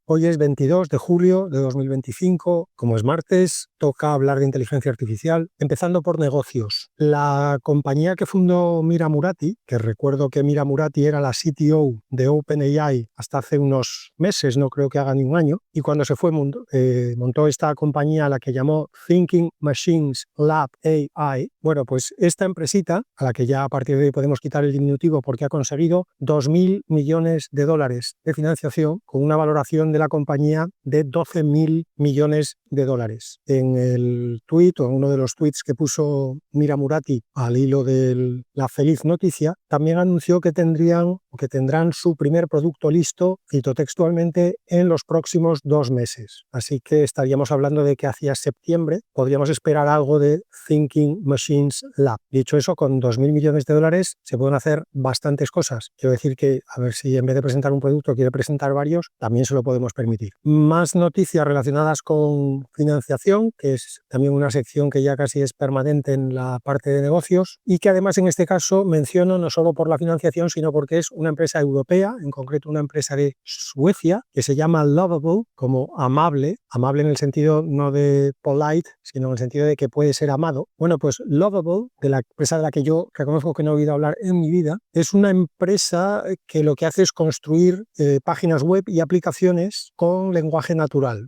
Hoy es 22 de julio de 2025. Como es martes, toca hablar de inteligencia artificial, empezando por negocios. La compañía que fundó Mira Murati, que recuerdo que Mira Murati era la CTO de OpenAI hasta hace unos meses, no creo que haga ni un año, y cuando se fue montó esta compañía a la que llamó Thinking Machines Lab AI. Bueno, pues esta empresita, a la que ya a partir de hoy podemos quitar el diminutivo porque ha conseguido 2.000 millones de dólares de financiación con una valoración de la compañía de 12.000 millones de dólares. En el tweet o en uno de los tweets que puso Mira Murati al hilo de la feliz noticia, también anunció que tendrán su primer producto listo, cito textualmente, en los próximos 2 meses. Así que estaríamos hablando de que hacia septiembre podríamos esperar algo de Thinking Machines Lab. Dicho eso, con 2.000 millones de dólares se pueden hacer bastantes cosas. Quiero decir que, a ver si en vez de presentar un producto quiere presentar varios, también se lo podemos permitir. Más noticias relacionadas con financiación, que es también una sección que ya casi es permanente en la parte de negocios y que además en este caso menciono no solo por la financiación, sino porque es una empresa europea, en concreto una empresa de Suecia, que se llama Lovable, como amable en el sentido no de polite, sino en el sentido de que puede ser amado. Bueno, pues Lovable, de la empresa de la que yo reconozco que no he oído hablar en mi vida, es una empresa que lo que hace es construir páginas web y aplicaciones con lenguaje natural,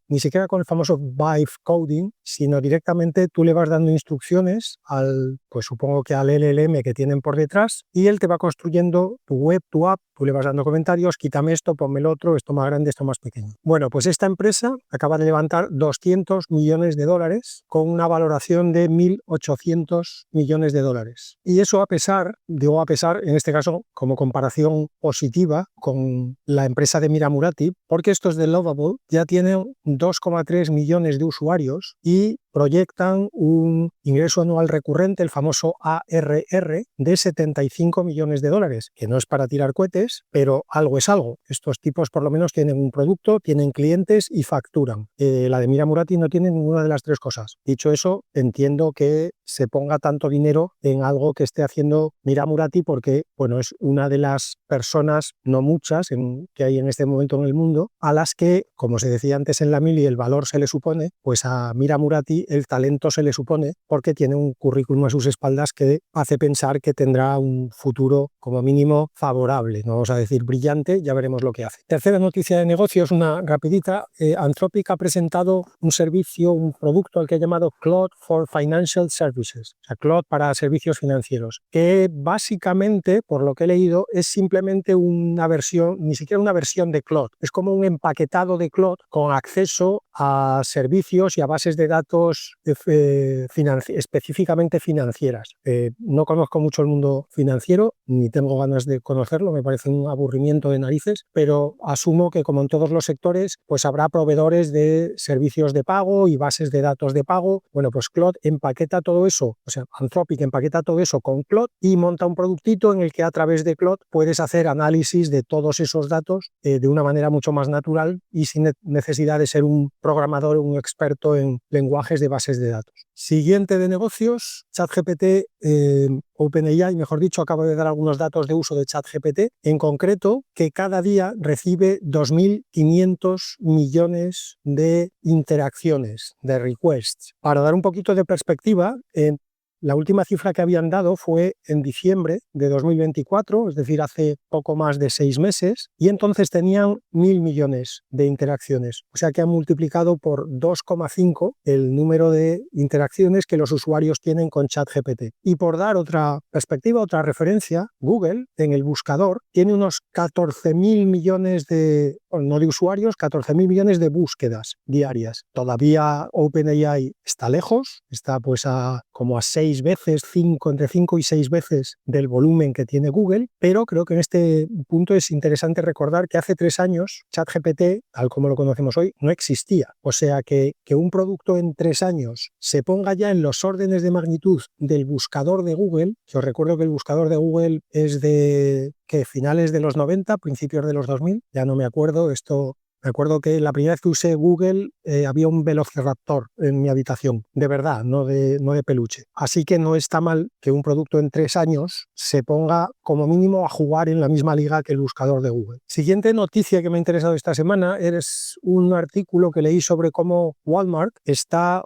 ni siquiera con el famoso vibe coding, sino directamente tú le vas dando instrucciones pues supongo que al LLM que tienen por detrás, y él te va construyendo tu web, tu app, tú le vas dando comentarios, quítame esto, ponme el otro, esto más grande, esto más pequeño. Bueno, pues esta empresa acaba de levantar 200 millones de dólares con una valoración de 1.800 millones de dólares. Y eso a pesar, en este caso como comparación positiva con la empresa de Mira Murati, porque estos de Lovable ya tienen 2,3 millones de usuarios y proyectan un ingreso anual recurrente, el famoso ARR, de 75 millones de dólares, que no es para tirar cohetes, pero algo es algo. Estos tipos por lo menos tienen un producto, tienen clientes y facturan. La de Mira Murati no tiene ninguna de las tres cosas. Dicho eso, entiendo que se ponga tanto dinero en algo que esté haciendo Mira Murati porque, bueno, es una de las personas, no muchas, que hay en este momento en el mundo, a las que, como se decía antes en la mili, el valor se le supone, pues a Mira Murati el talento se le supone porque tiene un currículum a sus espaldas que hace pensar que tendrá un futuro como mínimo favorable. No vamos a decir brillante, ya veremos lo que hace. Tercera noticia de negocios, una rapidita. Anthropic ha presentado un servicio, un producto al que ha llamado Claude for Financial Services, o sea, Claude para servicios financieros, que básicamente, por lo que he leído, es simplemente una versión, ni siquiera una versión de Claude, es como un empaquetado de Claude con acceso a servicios y a bases de datos específicamente financieras. No conozco mucho el mundo financiero, ni tengo ganas de conocerlo, me parece un aburrimiento de narices, pero asumo que como en todos los sectores, pues habrá proveedores de servicios de pago y bases de datos de pago. Bueno, pues Claude empaqueta todo eso, o sea, Anthropic empaqueta todo eso con Claude y monta un productito en el que a través de Claude puedes hacer análisis de todos esos datos de una manera mucho más natural y sin necesidad de ser un programador o un experto en lenguajes de bases de datos. Siguiente de negocios, ChatGPT, OpenAI, mejor dicho, acaba de dar algunos datos de uso de ChatGPT, en concreto que cada día recibe 2.500 millones de interacciones, de requests. Para dar un poquito de perspectiva, la última cifra que habían dado fue en diciembre de 2024, es decir, hace poco más de 6 meses, y entonces tenían 1.000 millones de interacciones. O sea que han multiplicado por 2,5 el número de interacciones que los usuarios tienen con ChatGPT. Y por dar otra perspectiva, otra referencia, Google, en el buscador, tiene unos 14.000 millones no de usuarios, 14.000 millones de búsquedas diarias. Todavía OpenAI está lejos, está pues como a 6 veces, entre 5 y 6 veces del volumen que tiene Google, pero creo que en este punto es interesante recordar que hace 3 años ChatGPT, tal como lo conocemos hoy, no existía. O sea que un producto en 3 años se ponga ya en los órdenes de magnitud del buscador de Google, que os recuerdo que el buscador de Google es de finales de los 90, principios de los 2000, ya no me acuerdo, esto Me acuerdo que la primera vez que usé Google había un Velociraptor en mi habitación, de verdad, no de peluche. Así que no está mal que un producto en 3 años se ponga como mínimo a jugar en la misma liga que el buscador de Google. Siguiente noticia que me ha interesado esta semana es un artículo que leí sobre cómo Walmart está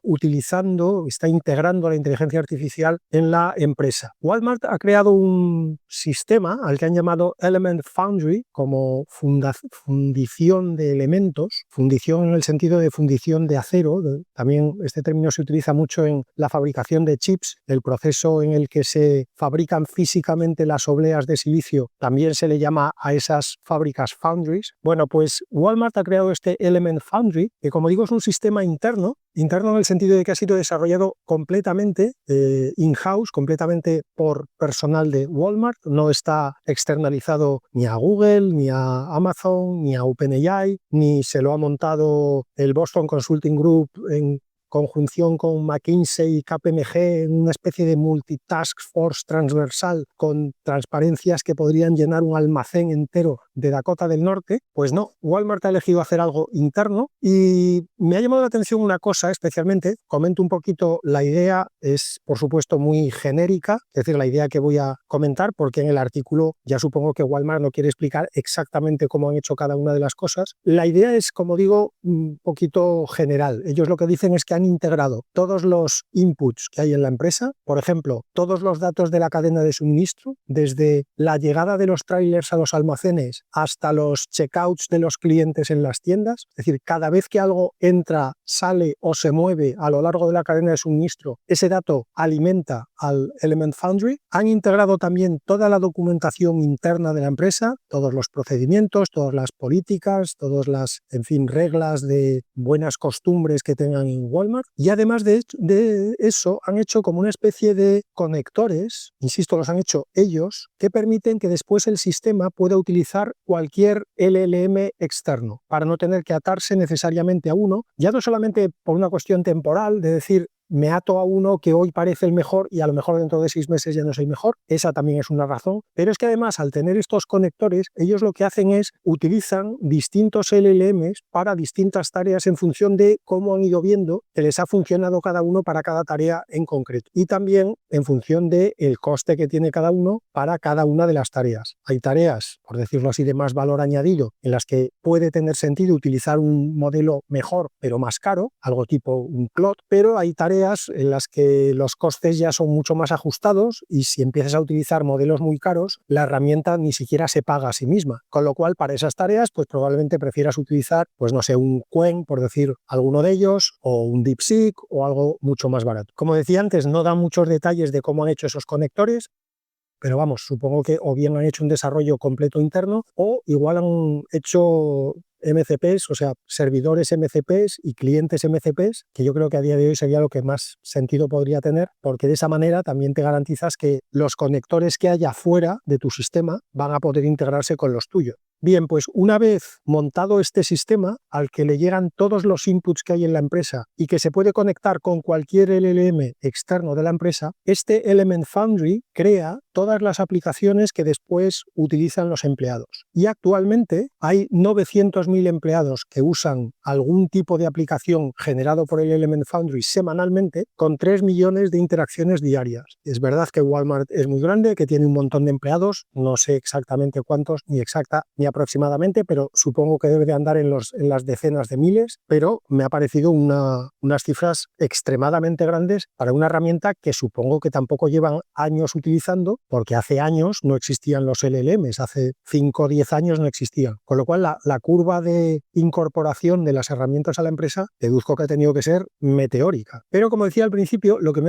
integrando la inteligencia artificial en la empresa. Walmart ha creado un sistema al que han llamado Element Foundry, como fundición de elementos, fundición en el sentido de fundición de acero. También este término se utiliza mucho en la fabricación de chips, el proceso en el que se fabrican físicamente las obleas de silicio, también se le llama a esas fábricas foundries. Bueno, pues Walmart ha creado este Element Foundry, que como digo es un sistema interno en el sentido de que ha sido desarrollado completamente in-house, completamente por personal de Walmart, no está externalizado ni a Google, ni a Amazon, ni a OpenAI, ni se lo ha montado el Boston Consulting Group en conjunción con McKinsey y KPMG en una especie de multitask force transversal con transparencias que podrían llenar un almacén entero de Dakota del Norte. Pues no, Walmart ha elegido hacer algo interno y me ha llamado la atención una cosa especialmente, comento un poquito, la idea es por supuesto muy genérica, es decir, la idea que voy a comentar, porque en el artículo ya supongo que Walmart no quiere explicar exactamente cómo han hecho cada una de las cosas. La idea es, como digo, un poquito general. Ellos lo que dicen es que han integrado todos los inputs que hay en la empresa, por ejemplo, todos los datos de la cadena de suministro, desde la llegada de los trailers a los almacenes hasta los checkouts de los clientes en las tiendas, es decir, cada vez que algo entra, sale o se mueve a lo largo de la cadena de suministro, ese dato alimenta al Element Foundry. Han integrado también toda la documentación interna de la empresa, todos los procedimientos, todas las políticas, todas las, en fin, reglas de buenas costumbres que tengan en Walmart. Y además de eso, han hecho como una especie de conectores, insisto, los han hecho ellos, que permiten que después el sistema pueda utilizar cualquier LLM externo, para no tener que atarse necesariamente a uno, ya no solamente por una cuestión temporal, de decir, me ato a uno que hoy parece el mejor y a lo mejor dentro de 6 meses ya no es el mejor. Esa también es una razón. Pero es que además, al tener estos conectores, ellos lo que hacen es utilizan distintos LLMs para distintas tareas en función de cómo han ido viendo que les ha funcionado cada uno para cada tarea en concreto. Y también en función del coste que tiene cada uno para cada una de las tareas. Hay tareas, por decirlo así, de más valor añadido, en las que puede tener sentido utilizar un modelo mejor pero más caro, algo tipo un Claude, pero hay tareas en las que los costes ya son mucho más ajustados y si empiezas a utilizar modelos muy caros, la herramienta ni siquiera se paga a sí misma. Con lo cual, para esas tareas, pues probablemente prefieras utilizar, pues no sé, un Qwen, por decir alguno de ellos, o un DeepSeek o algo mucho más barato. Como decía antes, no da muchos detalles de cómo han hecho esos conectores, pero vamos, supongo que o bien han hecho un desarrollo completo interno o igual han hecho MCPs, o sea, servidores MCPs y clientes MCPs, que yo creo que a día de hoy sería lo que más sentido podría tener, porque de esa manera también te garantizas que los conectores que haya fuera de tu sistema van a poder integrarse con los tuyos. Bien, pues una vez montado este sistema al que le llegan todos los inputs que hay en la empresa y que se puede conectar con cualquier LLM externo de la empresa, este Element Foundry crea todas las aplicaciones que después utilizan los empleados. Y actualmente hay 900.000 empleados que usan algún tipo de aplicación generado por el Element Foundry semanalmente, con 3 millones de interacciones diarias. Es verdad que Walmart es muy grande, que tiene un montón de empleados, no sé exactamente cuántos, ni exacta ni aproximadamente, pero supongo que debe de andar en las decenas de miles, pero me ha parecido unas cifras extremadamente grandes para una herramienta que supongo que tampoco llevan años utilizando, porque hace años no existían los LLMs, hace 5 o 10 años no existían. Con lo cual la curva de incorporación de las herramientas a la empresa deduzco que ha tenido que ser meteórica. Pero como decía al principio, lo que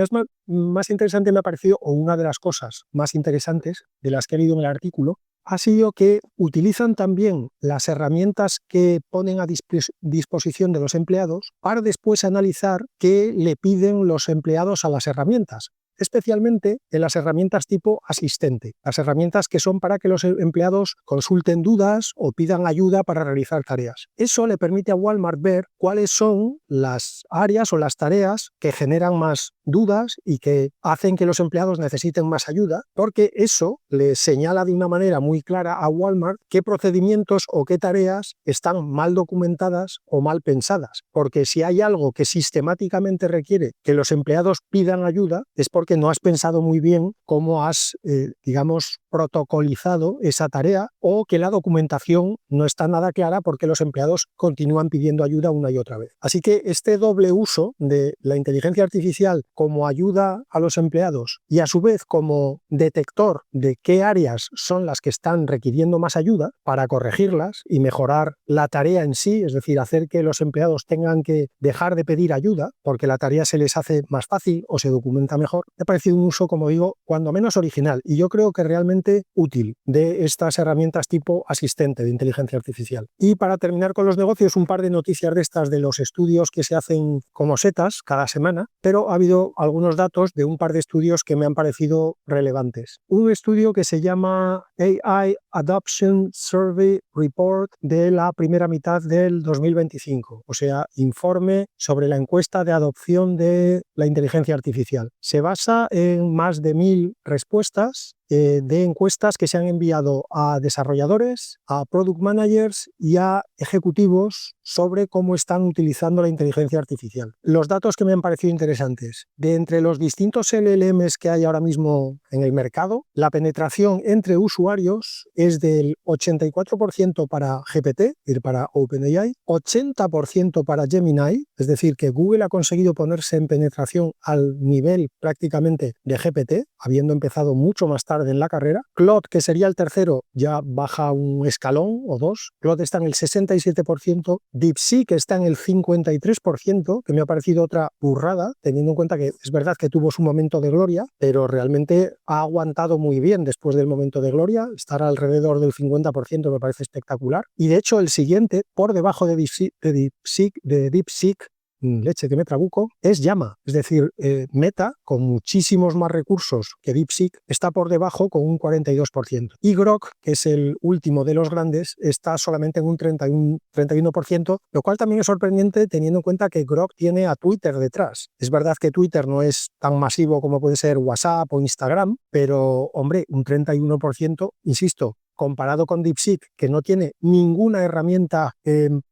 más interesante me ha parecido, o una de las cosas más interesantes de las que he leído en el artículo, ha sido que utilizan también las herramientas que ponen a disposición de los empleados para después analizar qué le piden los empleados a las herramientas. especialmente en las herramientas tipo asistente, las herramientas que son para que los empleados consulten dudas o pidan ayuda para realizar tareas. Eso le permite a Walmart ver cuáles son las áreas o las tareas que generan más dudas y que hacen que los empleados necesiten más ayuda, porque eso le señala de una manera muy clara a Walmart qué procedimientos o qué tareas están mal documentadas o mal pensadas. Porque si hay algo que sistemáticamente requiere que los empleados pidan ayuda, es porque no has pensado muy bien cómo has, protocolizado esa tarea, o que la documentación no está nada clara porque los empleados continúan pidiendo ayuda una y otra vez. Así que este doble uso de la inteligencia artificial como ayuda a los empleados y a su vez como detector de qué áreas son las que están requiriendo más ayuda para corregirlas y mejorar la tarea en sí, es decir, hacer que los empleados tengan que dejar de pedir ayuda porque la tarea se les hace más fácil o se documenta mejor, me ha parecido un uso, como digo, cuando menos original y yo creo que realmente útil de estas herramientas tipo asistente de inteligencia artificial. Y para terminar con los negocios, un par de noticias de estas de los estudios que se hacen como setas cada semana, pero ha habido algunos datos de un par de estudios que me han parecido relevantes. Un estudio que se llama AI Adoption Survey Report de la primera mitad del 2025, o sea, informe sobre la encuesta de adopción de la inteligencia artificial. Se basa en más de 1000 respuestas de encuestas que se han enviado a desarrolladores, a product managers y a ejecutivos sobre cómo están utilizando la inteligencia artificial. Los datos que me han parecido interesantes: de entre los distintos LLMs que hay ahora mismo en el mercado, la penetración entre usuarios es del 84% para GPT, es decir, para OpenAI, 80% para Gemini, es decir, que Google ha conseguido ponerse en penetración al nivel prácticamente de GPT, habiendo empezado mucho más tarde en la carrera. Claude, que sería el tercero, ya baja un escalón o dos. Claude está en el 67%, DeepSeek está en el 53%, que me ha parecido otra burrada, teniendo en cuenta que es verdad que tuvo su momento de gloria, pero realmente ha aguantado muy bien después del momento de gloria. Estar alrededor del 50% me parece espectacular. Y de hecho el siguiente, por debajo de DeepSeek, leche que me trabuco, es Llama. Es decir, Meta, con muchísimos más recursos que DeepSeek, está por debajo con un 42%. Y Grok, que es el último de los grandes, está solamente en un 31%, lo cual también es sorprendente teniendo en cuenta que Grok tiene a Twitter detrás. Es verdad que Twitter no es tan masivo como puede ser WhatsApp o Instagram, pero, hombre, un 31%, insisto, comparado con DeepSeek, que no tiene ninguna herramienta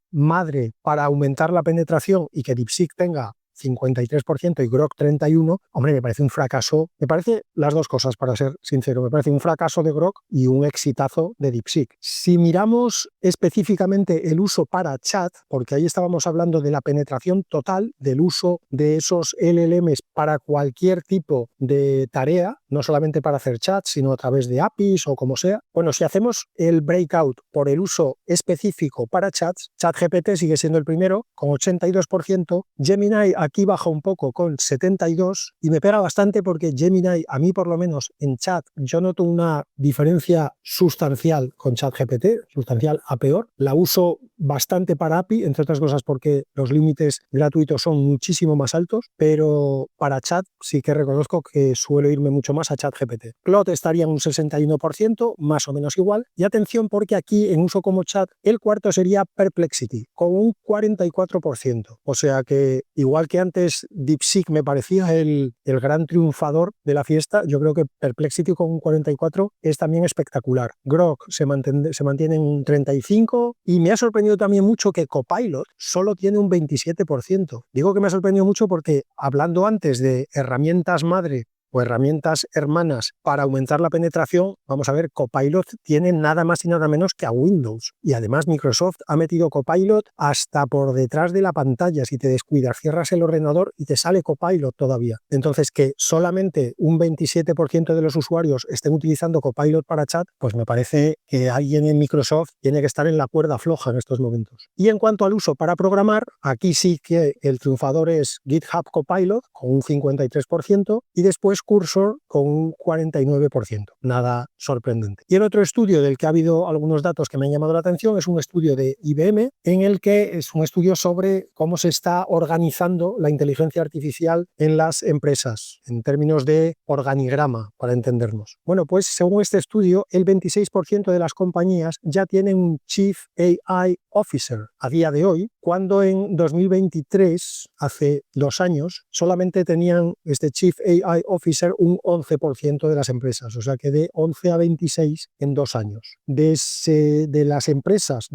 madre para aumentar la penetración, y que DeepSeek tenga 53% y Grok 31%, hombre, me parece un fracaso. Me parece las dos cosas, para ser sincero. Me parece un fracaso de Grok y un exitazo de DeepSeek. Si miramos específicamente el uso para chat, porque ahí estábamos hablando de la penetración total del uso de esos LLMs para cualquier tipo de tarea, no solamente para hacer chat, sino a través de APIs o como sea. Bueno, si hacemos el breakout por el uso específico para chats, ChatGPT sigue siendo el primero con 82%, Gemini aquí baja un poco con 72%, y me pega bastante porque Gemini, a mí por lo menos en chat, yo noto una diferencia sustancial con ChatGPT, sustancial a peor. La uso bastante para API, entre otras cosas porque los límites gratuitos son muchísimo más altos, pero para chat sí que reconozco que suelo irme mucho más a ChatGPT. Claude estaría en un 61%, más o menos igual, y atención porque aquí en uso como chat el cuarto sería Perplexity, con un 44%, o sea que igual que antes DeepSeek me parecía el gran triunfador de la fiesta, yo creo que Perplexity con un 44% es también espectacular. Grok se mantiene en un 35%, y me ha sorprendido también mucho que Copilot solo tiene un 27%. Digo que me ha sorprendido mucho porque, hablando antes de herramientas madre o herramientas hermanas para aumentar la penetración, vamos a ver, Copilot tiene nada más y nada menos que a Windows. Y además Microsoft ha metido Copilot hasta por detrás de la pantalla. Si te descuidas, cierras el ordenador y te sale Copilot todavía. Entonces, que solamente un 27% de los usuarios estén utilizando Copilot para chat, pues me parece que alguien en Microsoft tiene que estar en la cuerda floja en estos momentos. Y en cuanto al uso para programar, aquí sí que el triunfador es GitHub Copilot con un 53%, y después Cursor con un 49%. Nada sorprendente. Y el otro estudio del que ha habido algunos datos que me han llamado la atención es un estudio de IBM, en el que es un estudio sobre cómo se está organizando la inteligencia artificial en las empresas, en términos de organigrama, para entendernos. Bueno, pues según este estudio, el 26% de las compañías ya tienen un Chief AI Officer a día de hoy, cuando en 2023, hace 2 años, solamente tenían este Chief AI Officer un 11% de las empresas, o sea que de 11 a 26 en 2 años. De las empresas,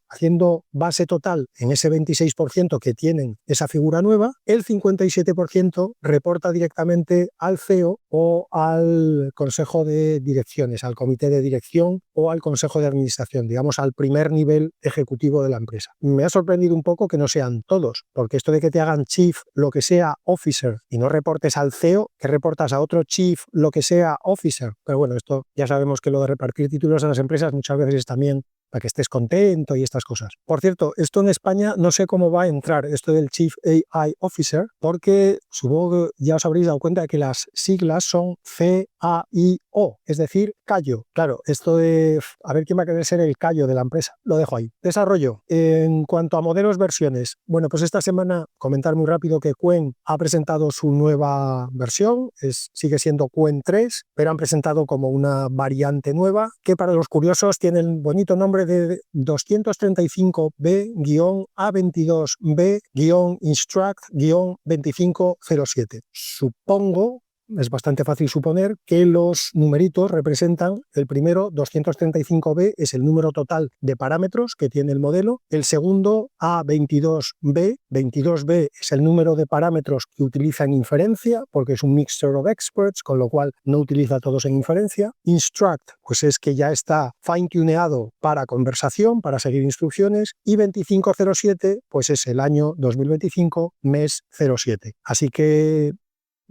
haciendo base total en ese 26% que tienen esa figura nueva, el 57% reporta directamente al CEO o al consejo de direcciones, al comité de dirección o al consejo de administración, digamos al primer nivel ejecutivo de la empresa. Me ha sorprendido un poco que no sean todos, porque esto de que te hagan chief lo que sea officer y no reportes al CEO, que reportas a otro chief lo que sea officer. Pero bueno, esto ya sabemos que lo de repartir títulos a las empresas muchas veces es también para que estés contento y estas cosas. Por cierto, esto en España no sé cómo va a entrar, esto del Chief AI Officer, porque supongo que ya os habréis dado cuenta de que las siglas son CAIO, es decir, callo. Claro, esto de a ver quién va a querer ser el callo de la empresa, lo dejo ahí. Desarrollo. En cuanto a modelos, versiones, bueno, pues esta semana comentar muy rápido que Qwen ha presentado su nueva versión, sigue siendo Qwen 3, pero han presentado como una variante nueva que para los curiosos tiene el bonito nombre de 235B-A22B-Instruct-2507. Supongo, es bastante fácil suponer, que los numeritos representan: el primero, 235B, es el número total de parámetros que tiene el modelo; el segundo, A22B, 22B es el número de parámetros que utiliza en inferencia, porque es un mixture of experts, con lo cual no utiliza todos en inferencia; instruct, pues es que ya está fine-tuneado para conversación, para seguir instrucciones; y 2507, pues es el año 2025, mes 07. Así que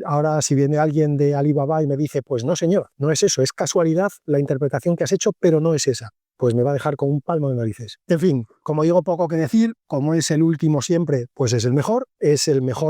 ahora, si viene alguien de Alibaba y me dice, pues no señor, no es eso, es casualidad la interpretación que has hecho, pero no es esa, pues me va a dejar con un palmo de narices. En fin, como digo, poco que decir. Como es el último siempre, pues es el mejor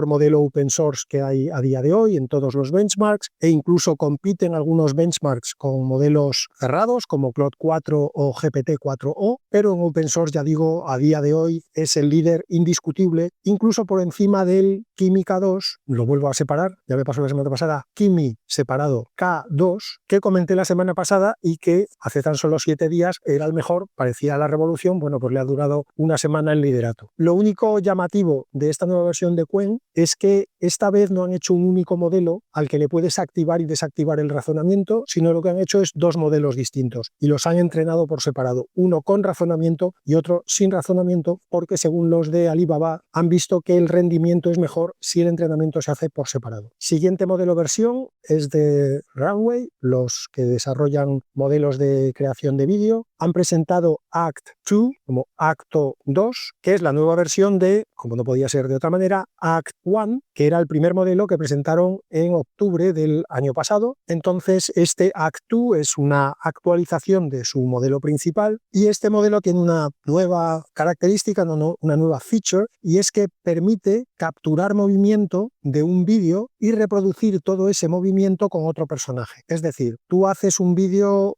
modelo open source que hay a día de hoy en todos los benchmarks, e incluso compiten algunos benchmarks con modelos cerrados como Claude 4 o GPT-4o, pero en open source, ya digo, a día de hoy es el líder indiscutible, incluso por encima del Kimi K2, lo vuelvo a separar, ya me pasó la semana pasada, Kimi separado K2, que comenté la semana pasada y que hace tan solo 7 días era el mejor, parecía la revolución. Bueno, pues le ha durado una semana el liderato. Lo único llamativo de esta nueva versión de Qwen es que esta vez no han hecho un único modelo al que le puedes activar y desactivar el razonamiento, sino lo que han hecho es 2 modelos distintos y los han entrenado por separado, uno con razonamiento y otro sin razonamiento, porque según los de Alibaba han visto que el rendimiento es mejor si el entrenamiento se hace por separado. Siguiente modelo versión es de Runway, los que desarrollan modelos de creación de vídeo. Han presentado Act 2 como Acto 2, que es la nueva versión de, como no podía ser de otra manera, Act 1, que era el primer modelo que presentaron en octubre del año pasado. Entonces, este Act 2 es una actualización de su modelo principal, y este modelo tiene una nueva característica, una nueva feature, y es que permite capturar movimiento de un vídeo y reproducir todo ese movimiento con otro personaje. Es decir, tú haces un vídeo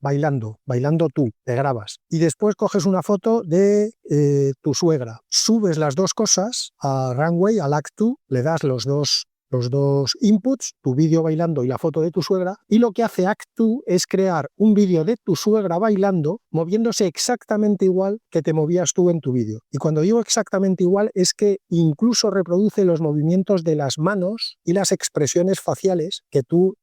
bailando tú, te grabas, y después coges una foto de tu suegra, subes las dos cosas a Runway, al Act 2, le das los dos inputs, tu vídeo bailando y la foto de tu suegra, y lo que hace Act 2 es crear un vídeo de tu suegra bailando, moviéndose exactamente igual que te movías tú en tu vídeo. Y cuando digo exactamente igual, es que incluso reproduce los movimientos de las manos y las expresiones faciales que tú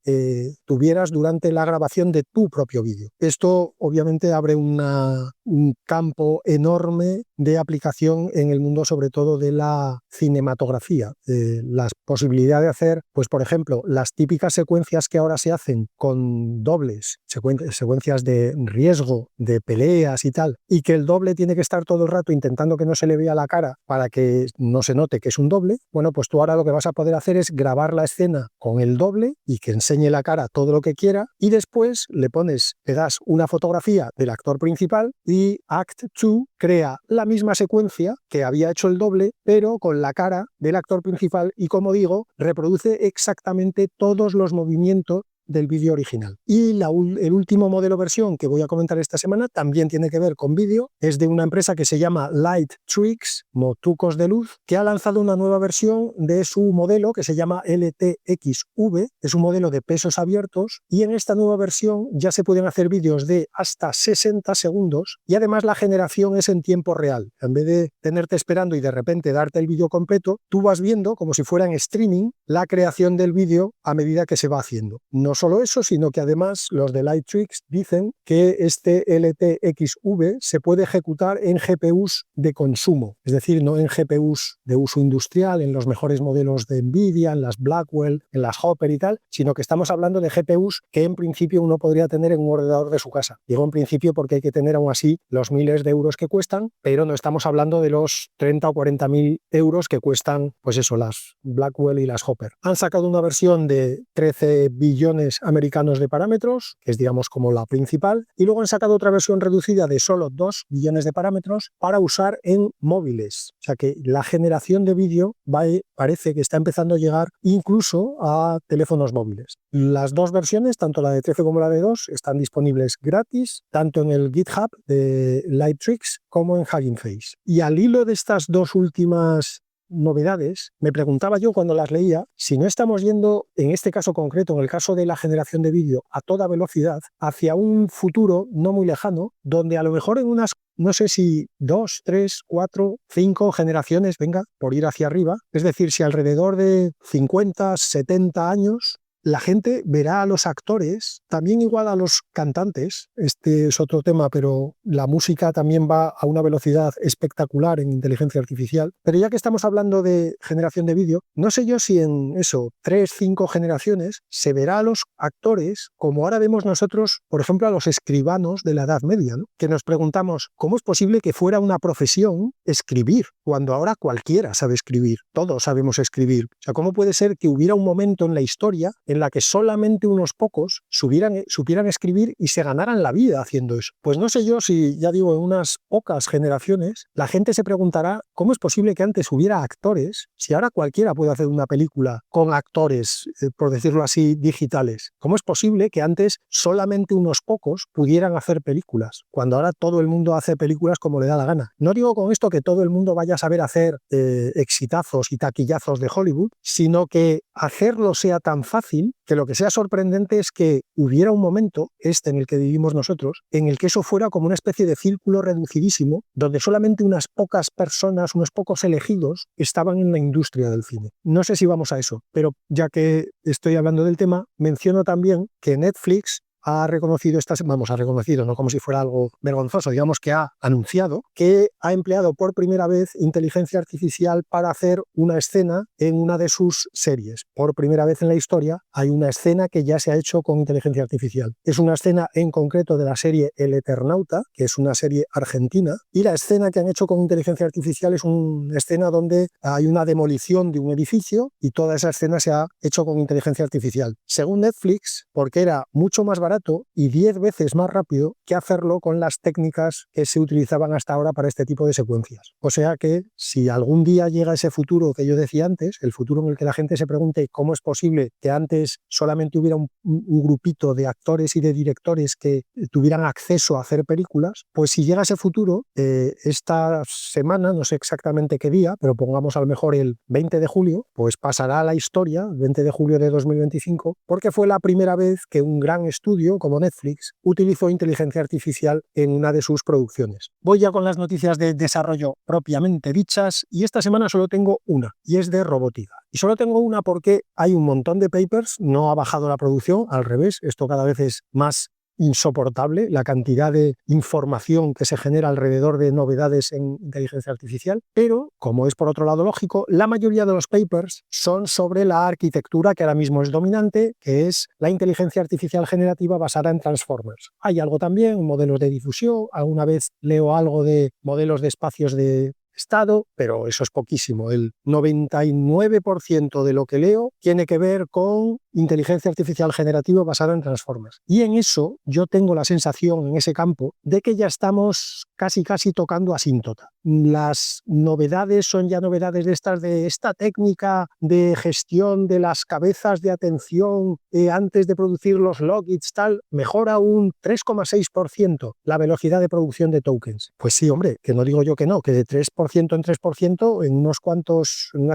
tuvieras durante la grabación de tu propio vídeo. Esto obviamente abre un campo enorme de aplicación en el mundo, sobre todo de la cinematografía. Las posibilidades de hacer, pues por ejemplo, las típicas secuencias que ahora se hacen con dobles, secuencias de riesgo, de peleas y tal, y que el doble tiene que estar todo el rato intentando que no se le vea la cara para que no se note que es un doble. Bueno, pues tú ahora lo que vas a poder hacer es grabar la escena con el doble y que enseñe la cara todo lo que quiera, y después le das una fotografía del actor principal y Act 2 crea la misma secuencia que había hecho el doble, pero con la cara del actor principal y, como digo, reproduce exactamente todos los movimientos del vídeo original. Y el último modelo versión que voy a comentar esta semana también tiene que ver con vídeo, es de una empresa que se llama Light Tricks, trucos de luz, que ha lanzado una nueva versión de su modelo que se llama LTXV, es un modelo de pesos abiertos, y en esta nueva versión ya se pueden hacer vídeos de hasta 60 segundos y además la generación es en tiempo real. En vez de tenerte esperando y de repente darte el vídeo completo, tú vas viendo como si fuera en streaming la creación del vídeo a medida que se va haciendo. No solo eso, sino que además los de Light Tricks dicen que este LTXV se puede ejecutar en GPUs de consumo, es decir, no en GPUs de uso industrial, en los mejores modelos de Nvidia, en las Blackwell, en las Hopper y tal, sino que estamos hablando de GPUs que en principio uno podría tener en un ordenador de su casa. Digo en principio porque hay que tener aún así los miles de euros que cuestan, pero no estamos hablando de los 30 o 40 mil euros que cuestan, pues eso, las Blackwell y las Hopper. Han sacado una versión de 13 billones americanos de parámetros, que es digamos como la principal, y luego han sacado otra versión reducida de solo 2 billones de parámetros para usar en móviles. O sea que la generación de vídeo parece que está empezando a llegar incluso a teléfonos móviles. Las dos versiones, tanto la de 13 como la de 2, están disponibles gratis, tanto en el GitHub de Light Tricks como en Hugging Face. Y al hilo de estas dos últimas novedades, me preguntaba yo cuando las leía si no estamos yendo, en este caso concreto, en el caso de la generación de vídeo a toda velocidad, hacia un futuro no muy lejano, donde a lo mejor en unas, no sé si 2, 3, 4, 5 generaciones, venga, por ir hacia arriba, es decir, si alrededor de 50, 70 años, la gente verá a los actores, también igual a los cantantes, este es otro tema, pero la música también va a una velocidad espectacular en inteligencia artificial. Pero ya que estamos hablando de generación de vídeo, no sé yo si en eso, 3, 5 generaciones, se verá a los actores como ahora vemos nosotros, por ejemplo, a los escribanos de la Edad Media, ¿no? Que nos preguntamos, ¿cómo es posible que fuera una profesión escribir, cuando ahora cualquiera sabe escribir? Todos sabemos escribir. O sea, ¿cómo puede ser que hubiera un momento en la historia en la que solamente unos pocos supieran escribir y se ganaran la vida haciendo eso? Pues no sé yo si, ya digo, en unas pocas generaciones, la gente se preguntará cómo es posible que antes hubiera actores, si ahora cualquiera puede hacer una película con actores, por decirlo así, digitales. ¿Cómo es posible que antes solamente unos pocos pudieran hacer películas, cuando ahora todo el mundo hace películas como le da la gana? No digo con esto que todo el mundo vaya a saber hacer exitazos y taquillazos de Hollywood, sino que hacerlo sea tan fácil que lo que sea sorprendente es que hubiera un momento, en el que vivimos nosotros, en el que eso fuera como una especie de círculo reducidísimo, donde solamente unas pocas personas, unos pocos elegidos, estaban en la industria del cine. No sé si vamos a eso, pero ya que estoy hablando del tema, menciono también que Netflix ha reconocido no como si fuera algo vergonzoso, digamos que ha anunciado que ha empleado por primera vez inteligencia artificial para hacer una escena en una de sus series. Por primera vez en la historia hay una escena que ya se ha hecho con inteligencia artificial. Es una escena en concreto de la serie El Eternauta, que es una serie argentina, y la escena que han hecho con inteligencia artificial es una escena donde hay una demolición de un edificio y toda esa escena se ha hecho con inteligencia artificial. Según Netflix, porque era mucho más barato y 10 veces más rápido que hacerlo con las técnicas que se utilizaban hasta ahora para este tipo de secuencias. O sea que si algún día llega ese futuro que yo decía antes, el futuro en el que la gente se pregunte cómo es posible que antes solamente hubiera un grupito de actores y de directores que tuvieran acceso a hacer películas, pues si llega ese futuro, esta semana, no sé exactamente qué día, pero pongamos a lo mejor el 20 de julio, pues pasará a la historia, el 20 de julio de 2025, porque fue la primera vez que un gran estudio como Netflix utilizó inteligencia artificial en una de sus producciones. Voy ya con las noticias de desarrollo propiamente dichas y esta semana solo tengo una y es de robótica. Y solo tengo una porque hay un montón de papers, no ha bajado la producción, al revés, esto cada vez es más insoportable, la cantidad de información que se genera alrededor de novedades en inteligencia artificial, pero, como es por otro lado lógico, la mayoría de los papers son sobre la arquitectura que ahora mismo es dominante, que es la inteligencia artificial generativa basada en transformers. Hay algo también, modelos de difusión, alguna vez leo algo de modelos de espacios de estado, pero eso es poquísimo. El 99% de lo que leo tiene que ver con inteligencia artificial generativa basada en Transformers. Y en eso yo tengo la sensación, en ese campo, de que ya estamos casi tocando asíntota. Las novedades son ya novedades de esta técnica de gestión de las cabezas de atención antes de producir los logits, tal, mejora un 3,6% la velocidad de producción de tokens. Pues sí, hombre, que no digo yo que no, que de 3% en 3%, en unas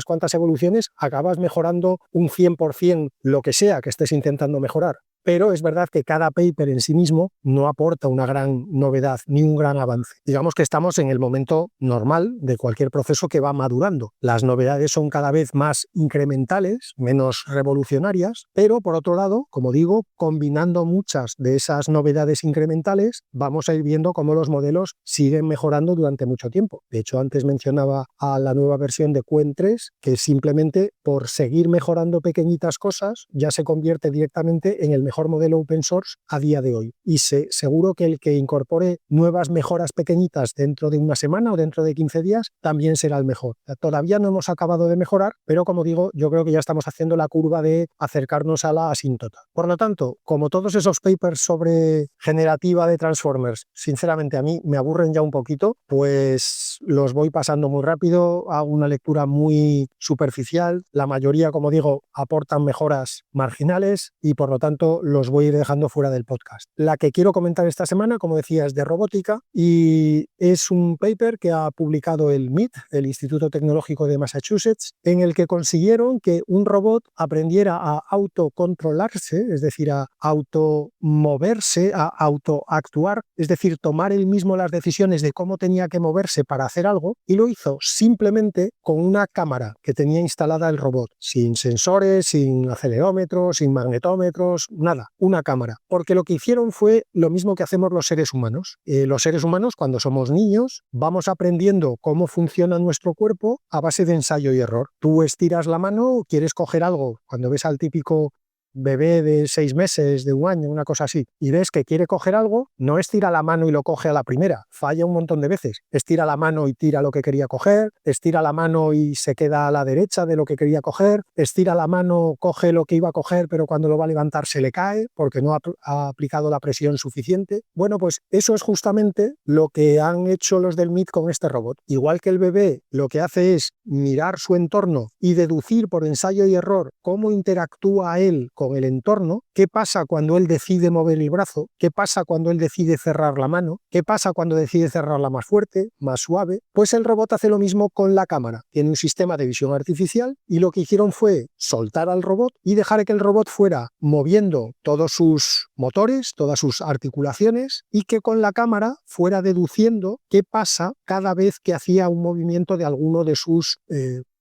cuantas evoluciones, acabas mejorando un 100% lo que sea que estés intentando mejorar. Pero es verdad que cada paper en sí mismo no aporta una gran novedad ni un gran avance. Digamos que estamos en el momento normal de cualquier proceso que va madurando. Las novedades son cada vez más incrementales, menos revolucionarias, pero por otro lado, como digo, combinando muchas de esas novedades incrementales, vamos a ir viendo cómo los modelos siguen mejorando durante mucho tiempo. De hecho, antes mencionaba a la nueva versión de Qwen 3, que simplemente por seguir mejorando pequeñitas cosas ya se convierte directamente en el mejor modelo open source a día de hoy. Y seguro que el que incorpore nuevas mejoras pequeñitas dentro de una semana o dentro de 15 días también será el mejor. Todavía no hemos acabado de mejorar, pero como digo, yo creo que ya estamos haciendo la curva de acercarnos a la asíntota. Por lo tanto, como todos esos papers sobre generativa de Transformers, sinceramente a mí me aburren ya un poquito, pues los voy pasando muy rápido, hago una lectura muy superficial. La mayoría, como digo, aportan mejoras marginales y por lo tanto los voy a ir dejando fuera del podcast. La que quiero comentar esta semana, como decía, es de robótica y es un paper que ha publicado el MIT, el Instituto Tecnológico de Massachusetts, en el que consiguieron que un robot aprendiera a autocontrolarse, es decir, a automoverse, a autoactuar, es decir, tomar él mismo las decisiones de cómo tenía que moverse para hacer algo, y lo hizo simplemente con una cámara que tenía instalada el robot, sin sensores, sin acelerómetros, sin magnetómetros, nada, una cámara. Porque lo que hicieron fue lo mismo que hacemos los seres humanos. Los seres humanos, cuando somos niños, vamos aprendiendo cómo funciona nuestro cuerpo a base de ensayo y error. Tú estiras la mano, quieres coger algo, cuando ves al típico bebé de 6 meses, de un año, una cosa así, y ves que quiere coger algo, no estira la mano y lo coge a la primera, falla un montón de veces. Estira la mano y tira lo que quería coger, estira la mano y se queda a la derecha de lo que quería coger, estira la mano, coge lo que iba a coger, pero cuando lo va a levantar se le cae porque no ha aplicado la presión suficiente. Bueno, pues eso es justamente lo que han hecho los del MIT con este robot. Igual que el bebé lo que hace es mirar su entorno y deducir por ensayo y error cómo interactúa él con el entorno, qué pasa cuando él decide mover el brazo, qué pasa cuando él decide cerrar la mano, qué pasa cuando decide cerrarla más fuerte, más suave, pues el robot hace lo mismo con la cámara. Tiene un sistema de visión artificial y lo que hicieron fue soltar al robot y dejar que el robot fuera moviendo todos sus motores, todas sus articulaciones y que con la cámara fuera deduciendo qué pasa cada vez que hacía un movimiento de alguno de sus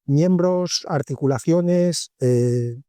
miembros, articulaciones,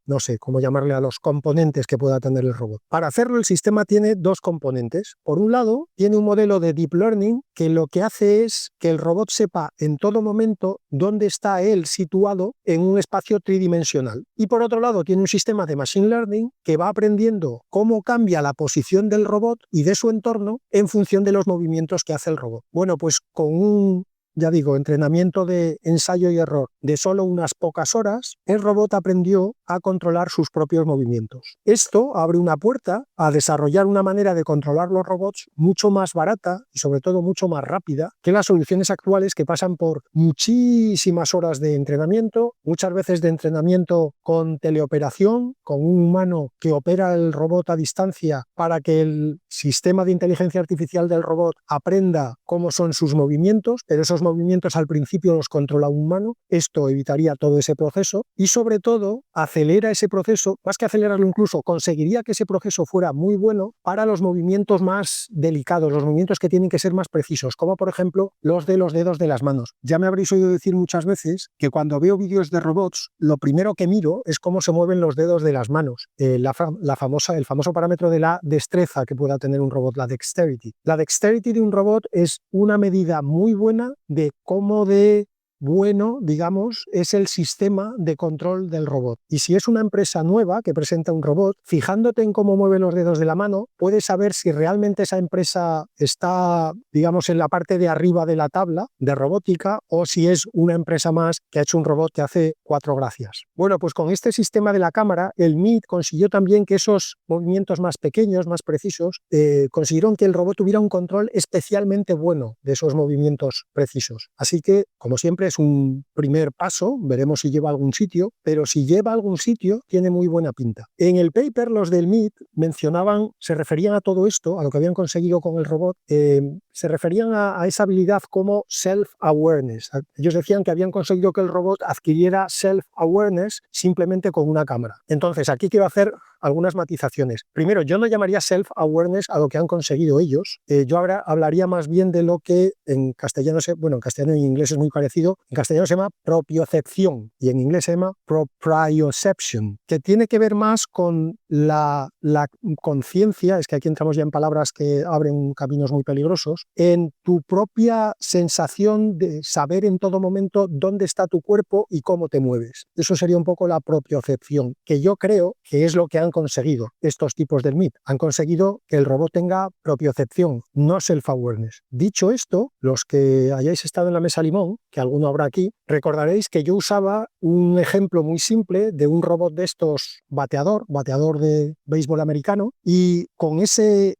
no sé cómo llamarle a los componentes que pueda tener el robot. Para hacerlo, el sistema tiene dos componentes. Por un lado, tiene un modelo de Deep Learning que lo que hace es que el robot sepa en todo momento dónde está él situado en un espacio tridimensional. Y por otro lado, tiene un sistema de Machine Learning que va aprendiendo cómo cambia la posición del robot y de su entorno en función de los movimientos que hace el robot. Bueno, pues con un entrenamiento de ensayo y error de solo unas pocas horas, el robot aprendió a controlar sus propios movimientos. Esto abre una puerta a desarrollar una manera de controlar los robots mucho más barata y sobre todo mucho más rápida que las soluciones actuales que pasan por muchísimas horas de entrenamiento, muchas veces de entrenamiento con teleoperación, con un humano que opera el robot a distancia para que el sistema de inteligencia artificial del robot aprenda cómo son sus movimientos, pero esos movimientos al principio los controla un humano. Esto evitaría todo ese proceso y sobre todo acelera ese proceso, más que acelerarlo incluso, conseguiría que ese proceso fuera muy bueno para los movimientos más delicados, los movimientos que tienen que ser más precisos, como por ejemplo los de los dedos de las manos. Ya me habréis oído decir muchas veces que cuando veo vídeos de robots, lo primero que miro es cómo se mueven los dedos de las manos, el famoso parámetro de la destreza que pueda tener un robot, la dexterity. La dexterity de un robot es una medida muy buena de cómo de bueno, digamos, es el sistema de control del robot. Y si es una empresa nueva que presenta un robot, fijándote en cómo mueve los dedos de la mano, puedes saber si realmente esa empresa está, digamos, en la parte de arriba de la tabla de robótica o si es una empresa más que ha hecho un robot que hace 4 gracias. Bueno, pues con este sistema de la cámara, el MIT consiguió también que esos movimientos más pequeños, más precisos, consiguieron que el robot tuviera un control especialmente bueno de esos movimientos precisos. Así que, como siempre, es un primer paso, veremos si lleva a algún sitio, pero si lleva a algún sitio, tiene muy buena pinta. En el paper, los del MIT mencionaban, se referían a todo esto, a lo que habían conseguido con el robot, se referían a esa habilidad como self-awareness. Ellos decían que habían conseguido que el robot adquiriera self-awareness simplemente con una cámara. Entonces, aquí quiero hacer algunas matizaciones. Primero, yo no llamaría self-awareness a lo que han conseguido ellos. Yo ahora hablaría más bien de lo que en castellano en castellano y en inglés es muy parecido. En castellano se llama propiocepción y en inglés se llama proprioception, que tiene que ver más con la conciencia, es que aquí entramos ya en palabras que abren caminos muy peligrosos, en tu propia sensación de saber en todo momento dónde está tu cuerpo y cómo te mueves. Eso sería un poco la propiocepción, que yo creo que es lo que han conseguido estos tipos del MIT. Han conseguido que el robot tenga propiocepción, no self-awareness. Dicho esto, los que hayáis estado en la mesa limón, que alguno habrá aquí, recordaréis que yo usaba un ejemplo muy simple de un robot de estos bateador de béisbol americano, y en ese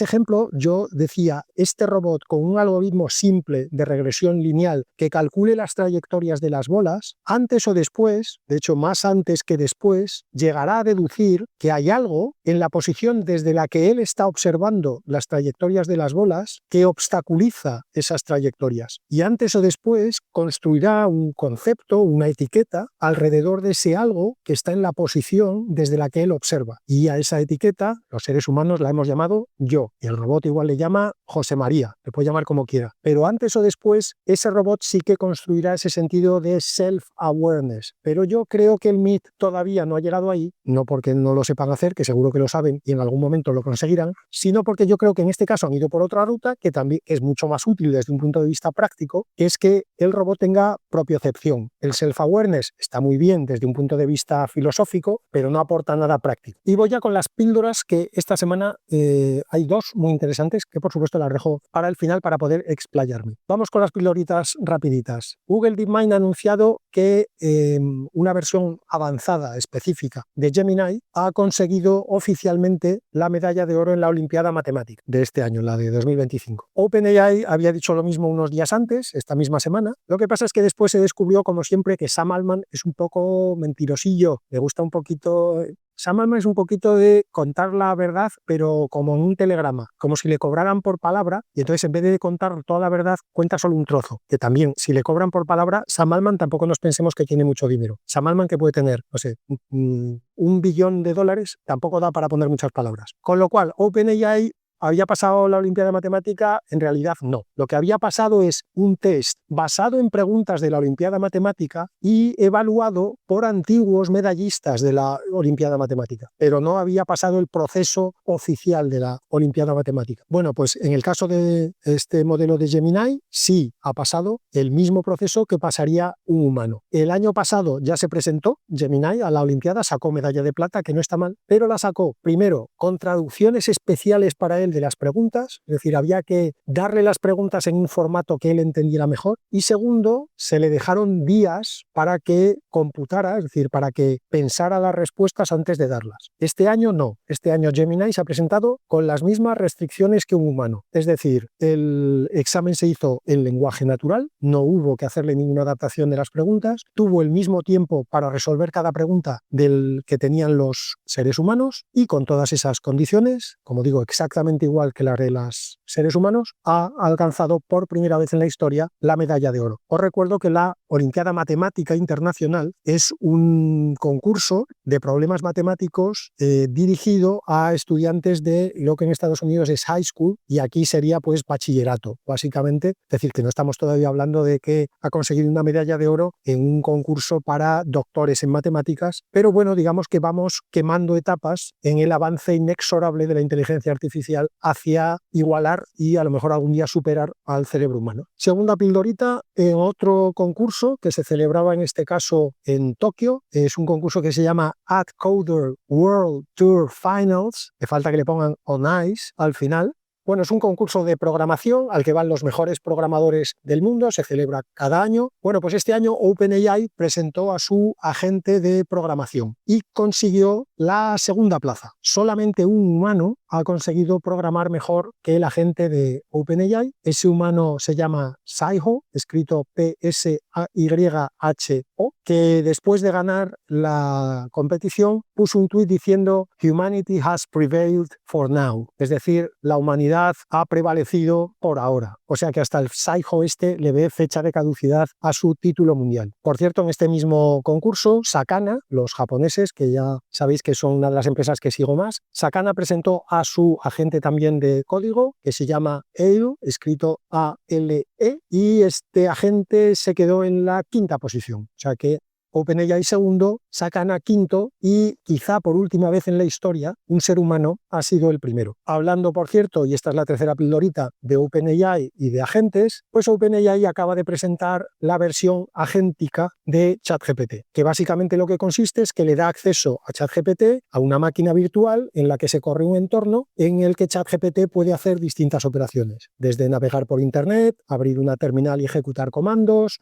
ejemplo yo decía, este robot con un algoritmo simple de regresión lineal que calcule las trayectorias de las bolas, antes o después, de hecho más antes que después, llegará a deducir que hay algo en la posición desde la que él está observando las trayectorias de las bolas que obstaculiza esas trayectorias. Y antes o después construirá un concepto, una etiqueta, alrededor de ese algo que está en la posición desde la que él observa. Y a esa etiqueta, los seres humanos la hemos llamado yo. Y el robot igual le llama José María, le puede llamar como quiera. Pero antes o después, ese robot sí que construirá ese sentido de self-awareness. Pero yo creo que el MIT todavía no ha llegado ahí, no porque no lo sepan hacer, que seguro que lo saben y en algún momento lo conseguirán, sino porque yo creo que en este caso han ido por otra ruta que también es mucho más útil desde un punto de vista práctico, que es que el robot tenga propiocepción. El self-awareness está muy bien desde un punto de vista filosófico, pero no aporta nada práctico. Y voy ya con las píldoras, que esta semana hay dos muy interesantes, que por supuesto las dejo para el final para poder explayarme. Vamos con las píldoritas rapiditas. Google DeepMind ha anunciado que una versión avanzada específica de Gemini ha conseguido oficialmente la medalla de oro en la Olimpiada Matemática de este año, la de 2025. OpenAI había dicho lo mismo unos días antes, esta misma semana. Lo que pasa es que después se descubrió, como siempre, que Sam Altman es un poco mentirosillo, le gusta un poquito... Sam Altman es un poquito de contar la verdad, pero como en un telegrama, como si le cobraran por palabra, y entonces en vez de contar toda la verdad, cuenta solo un trozo, que también, si le cobran por palabra, Sam Altman tampoco nos pensemos que tiene mucho dinero. Sam Altman, que puede tener, no sé, $1 billón, tampoco da para poner muchas palabras. Con lo cual, OpenAI ¿había pasado la Olimpiada de Matemática? En realidad no. Lo que había pasado es un test basado en preguntas de la Olimpiada Matemática y evaluado por antiguos medallistas de la Olimpiada Matemática, pero no había pasado el proceso oficial de la Olimpiada Matemática. Bueno, pues en el caso de este modelo de Gemini, sí ha pasado el mismo proceso que pasaría un humano. El año pasado ya se presentó Gemini a la Olimpiada, sacó medalla de plata, que no está mal, pero la sacó primero con traducciones especiales para él de las preguntas, es decir, había que darle las preguntas en un formato que él entendiera mejor, y segundo, se le dejaron días para que computara, es decir, para que pensara las respuestas antes de darlas. Este año no, este año Gemini se ha presentado con las mismas restricciones que un humano, es decir, el examen se hizo en lenguaje natural, no hubo que hacerle ninguna adaptación de las preguntas, tuvo el mismo tiempo para resolver cada pregunta del que tenían los seres humanos, y con todas esas condiciones, como digo, exactamente igual que la de los seres humanos, ha alcanzado por primera vez en la historia la medalla de oro. Os recuerdo que la Olimpiada Matemática Internacional es un concurso de problemas matemáticos dirigido a estudiantes de lo que en Estados Unidos es high school y aquí sería pues bachillerato, básicamente. Es decir, que no estamos todavía hablando de que ha conseguido una medalla de oro en un concurso para doctores en matemáticas, pero bueno, digamos que vamos quemando etapas en el avance inexorable de la inteligencia artificial artificial hacia igualar y a lo mejor algún día superar al cerebro humano. Segunda pildorita, en otro concurso que se celebraba en este caso en Tokio, es un concurso que se llama AdCoder World Tour Finals, que falta que le pongan on ice al final. Bueno, es un concurso de programación al que van los mejores programadores del mundo, se celebra cada año. Bueno, pues este año OpenAI presentó a su agente de programación y consiguió la segunda plaza. Solamente un humano ha conseguido programar mejor que el agente de OpenAI. Ese humano se llama Saiho, escrito P-S-A-Y-H-O, que después de ganar la competición puso un tuit diciendo "Humanity has prevailed for now", es decir, la humanidad ha prevalecido por ahora. O sea que hasta el Saiho este le ve fecha de caducidad a su título mundial. Por cierto, en este mismo concurso, Sakana, los japoneses, que ya sabéis que son una de las empresas que sigo más, Sakana presentó a su agente también de código, que se llama ALE, escrito A-L-E, y este agente se quedó en la quinta posición. O sea que OpenAI segundo, Sakana quinto y quizá por última vez en la historia un ser humano ha sido el primero. Hablando, por cierto, y esta es la tercera pildorita, de OpenAI y de agentes, pues OpenAI acaba de presentar la versión agéntica de ChatGPT, que básicamente lo que consiste es que le da acceso a ChatGPT, a una máquina virtual en la que se corre un entorno en el que ChatGPT puede hacer distintas operaciones, desde navegar por Internet, abrir una terminal y ejecutar comandos,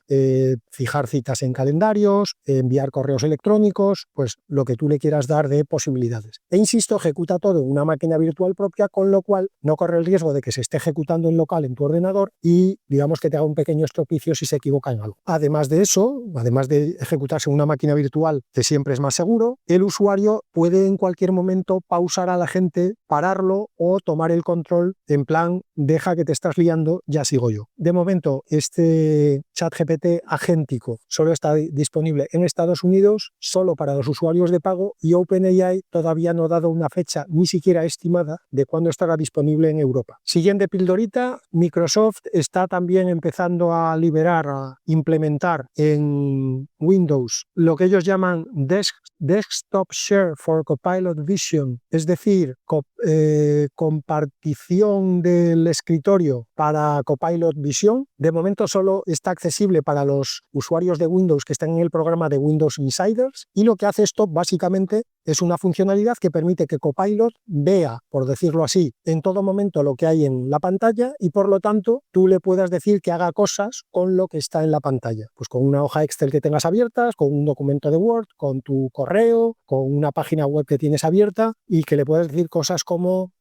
fijar citas en calendarios, enviar correos electrónicos, pues lo que tú le quieras dar de posibilidades. E insisto, ejecuta todo en una máquina virtual propia, con lo cual no corre el riesgo de que se esté ejecutando en local en tu ordenador y digamos que te haga un pequeño estropicio si se equivoca en algo. Además de eso, además de ejecutarse en una máquina virtual, que siempre es más seguro, el usuario puede en cualquier momento pausar a la gente, pararlo o tomar el control en plan, deja que te estás liando, ya sigo yo. De momento, este ChatGPT agéntico solo está disponible en Estados Unidos, solo para los usuarios de pago, y OpenAI todavía no ha dado una fecha ni siquiera estimada de cuándo estará disponible en Europa. Siguiente pildorita, Microsoft está también empezando a liberar, a implementar en Windows lo que ellos llaman Desktop Share for Copilot Vision, es decir, compartición del escritorio para Copilot Vision. De momento solo está accesible para los usuarios de Windows que están en el programa de Windows Insiders, y lo que hace esto básicamente es una funcionalidad que permite que Copilot vea, por decirlo así, en todo momento lo que hay en la pantalla y por lo tanto tú le puedas decir que haga cosas con lo que está en la pantalla. Pues con una hoja Excel que tengas abiertas, con un documento de Word, con tu correo, con una página web que tienes abierta, y que le puedas decir cosas como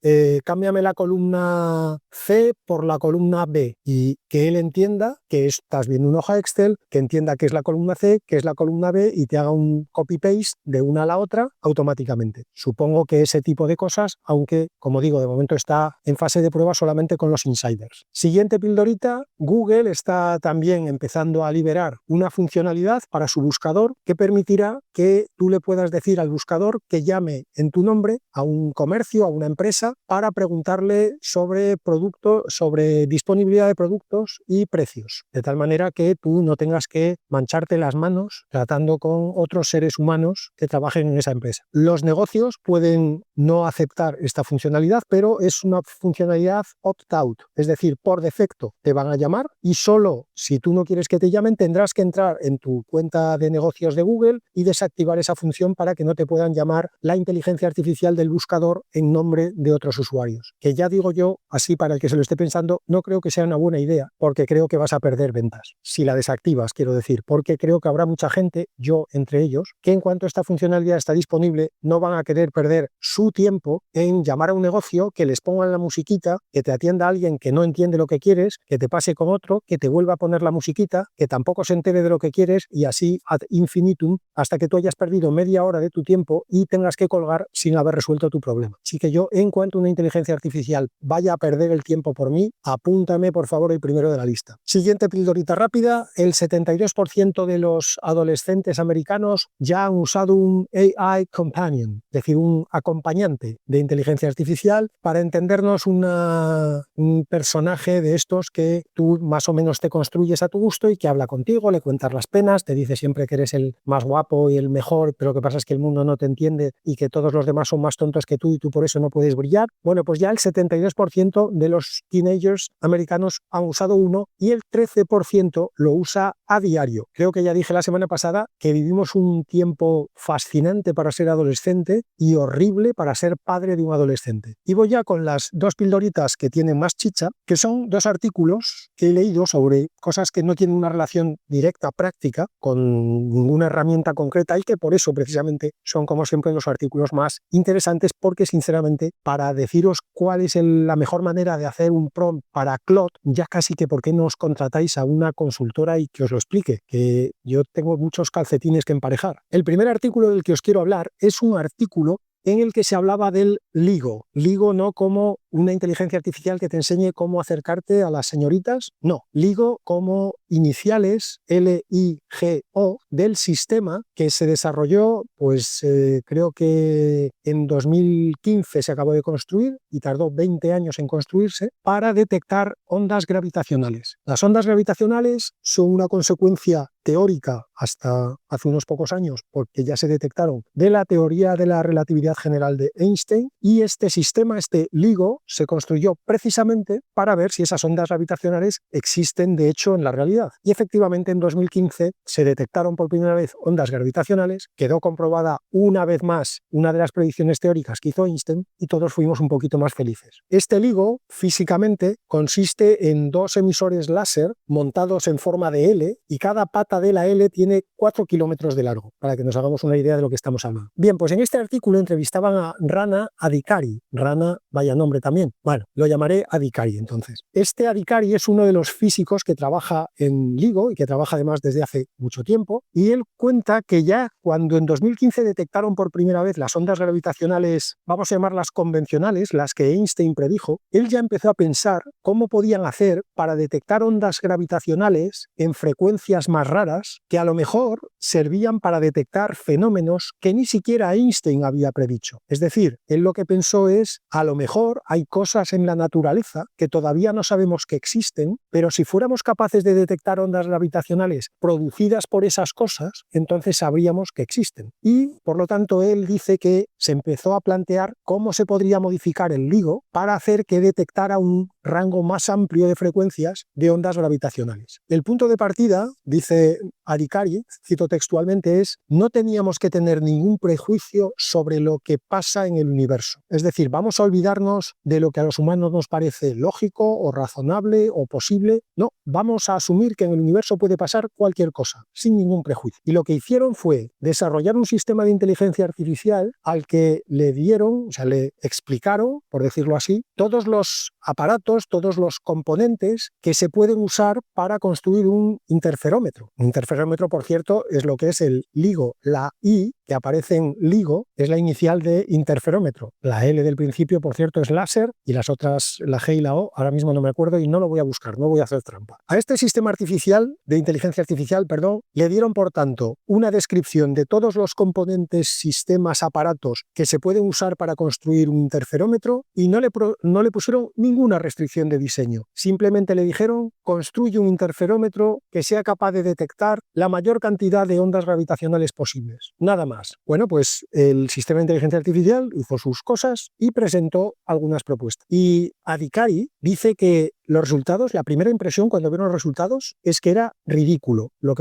cámbiame la columna C por la columna B, y que él entienda que estás viendo una hoja Excel, que entienda que es la columna C, que es la columna B, y te haga un copy-paste de una a la otra automáticamente. Supongo que ese tipo de cosas, aunque, como digo, de momento está en fase de prueba solamente con los insiders. Siguiente pildorita, Google está también empezando a liberar una funcionalidad para su buscador que permitirá que tú le puedas decir al buscador que llame en tu nombre a un comercio, a una empresa, para preguntarle sobre productos, sobre disponibilidad de productos y precios, de tal manera que tú no tengas que mancharte las manos tratando con otros seres humanos que trabajen en esa empresa. Los negocios pueden no aceptar esta funcionalidad, pero es una funcionalidad opt-out, es decir, por defecto te van a llamar y solo si tú no quieres que te llamen tendrás que entrar en tu cuenta de negocios de Google y desactivar esa función para que no te puedan llamar la inteligencia artificial del buscador en nombre de otros usuarios. Que ya digo yo, así para el que se lo esté pensando, no creo que sea una buena idea, porque creo que vas a perder ventas. Si la desactivas, quiero decir, porque creo que habrá mucha gente, yo entre ellos, que en cuanto esta funcionalidad está disponible, no van a querer perder su tiempo en llamar a un negocio, que les pongan la musiquita, que te atienda alguien que no entiende lo que quieres, que te pase con otro, que te vuelva a poner la musiquita, que tampoco se entere de lo que quieres, y así ad infinitum, hasta que tú hayas perdido media hora de tu tiempo y tengas que colgar sin haber resuelto tu problema. Así que yo, en cuanto una inteligencia artificial vaya a perder el tiempo por mí, apúntame por favor el primero de la lista. Siguiente pildorita rápida, el 72% de los adolescentes americanos ya han usado un AI companion, es decir, un acompañante de inteligencia artificial, para entendernos un personaje de estos que tú más o menos te construyes a tu gusto y que habla contigo, le cuentas las penas, te dice siempre que eres el más guapo y el mejor, pero lo que pasa es que el mundo no te entiende y que todos los demás son más tontos que tú y tú por eso no puedes brillar. Bueno, pues ya el 72% de los teenagers americanos han usado uno y el 13% lo usa a diario. Creo que ya dije la semana pasada que vivimos un tiempo fascinante para ser adolescente y horrible para ser padre de un adolescente. Y voy ya con las dos pildoritas que tienen más chicha, que son dos artículos que he leído sobre cosas que no tienen una relación directa, práctica, con ninguna herramienta concreta y que por eso precisamente son como siempre los artículos más interesantes, porque sinceramente para deciros cuál es la mejor manera de hacer un prompt para Claude, ya casi que por qué no os contratáis a una consultora y que os lo explique, que yo tengo muchos calcetines que emparejar. El primer artículo del que os quiero hablar es un artículo en el que se hablaba del LIGO. LIGO no como una inteligencia artificial que te enseñe cómo acercarte a las señoritas, no. LIGO como iniciales, L-I-G-O, del sistema que se desarrolló, pues creo que en 2015 se acabó de construir y tardó 20 años en construirse, para detectar ondas gravitacionales. Las ondas gravitacionales son una consecuencia teórica hasta hace unos pocos años, porque ya se detectaron, de la teoría de la relatividad general de Einstein, y este sistema, este LIGO, se construyó precisamente para ver si esas ondas gravitacionales existen de hecho en la realidad. Y efectivamente en 2015 se detectaron por primera vez ondas gravitacionales, quedó comprobada una vez más una de las predicciones teóricas que hizo Einstein y todos fuimos un poquito más felices. Este LIGO físicamente consiste en dos emisores láser montados en forma de L y cada pata de la L tiene 4 kilómetros de largo, para que nos hagamos una idea de lo que estamos hablando. Bien, pues en este artículo entrevistaban a Rana Adhikari. Rana, vaya nombre también. Bueno, lo llamaré Adhikari entonces. Este Adhikari es uno de los físicos que trabaja en LIGO y que trabaja además desde hace mucho tiempo, y él cuenta que ya cuando en 2015 detectaron por primera vez las ondas gravitacionales, vamos a llamarlas convencionales, las que Einstein predijo, él ya empezó a pensar cómo podían hacer para detectar ondas gravitacionales en frecuencias más raras que a lo mejor servían para detectar fenómenos que ni siquiera Einstein había predicho. Es decir, él lo que pensó es, a lo mejor hay cosas en la naturaleza que todavía no sabemos que existen, pero si fuéramos capaces de detectar ondas gravitacionales producidas por esas cosas, entonces sabríamos que existen. Y, por lo tanto, él dice que se empezó a plantear cómo se podría modificar el LIGO para hacer que detectara un rango más amplio de frecuencias de ondas gravitacionales. El punto de partida, dice Adhikari, cito textualmente, es: no teníamos que tener ningún prejuicio sobre lo que pasa en el universo. Es decir, vamos a olvidarnos de lo que a los humanos nos parece lógico o razonable o posible. No, vamos a asumir que en el universo puede pasar cualquier cosa, sin ningún prejuicio. Y lo que hicieron fue desarrollar un sistema de inteligencia artificial al que le dieron, o sea, le explicaron, por decirlo así, todos los aparatos, todos los componentes que se pueden usar para construir un interferómetro. Un interferómetro, por cierto, es lo que es el LIGO. La I que aparece en LIGO es la inicial de interferómetro. La L del principio, por cierto, es láser, y las otras, la G y la O, ahora mismo no me acuerdo y no lo voy a buscar, no voy a hacer trampa. A este sistema artificial, de inteligencia artificial, perdón, le dieron, por tanto, una descripción de todos los componentes, sistemas, aparatos que se pueden usar para construir un interferómetro, y no le pusieron ninguna restricción de diseño. Simplemente le dijeron: construye un interferómetro que sea capaz de detectar la mayor cantidad de ondas gravitacionales posibles. Nada más. Bueno, pues el sistema de inteligencia artificial hizo sus cosas y presentó algunas propuestas. Y Adhikari dice que los resultados, la primera impresión cuando vieron los resultados, es que era ridículo lo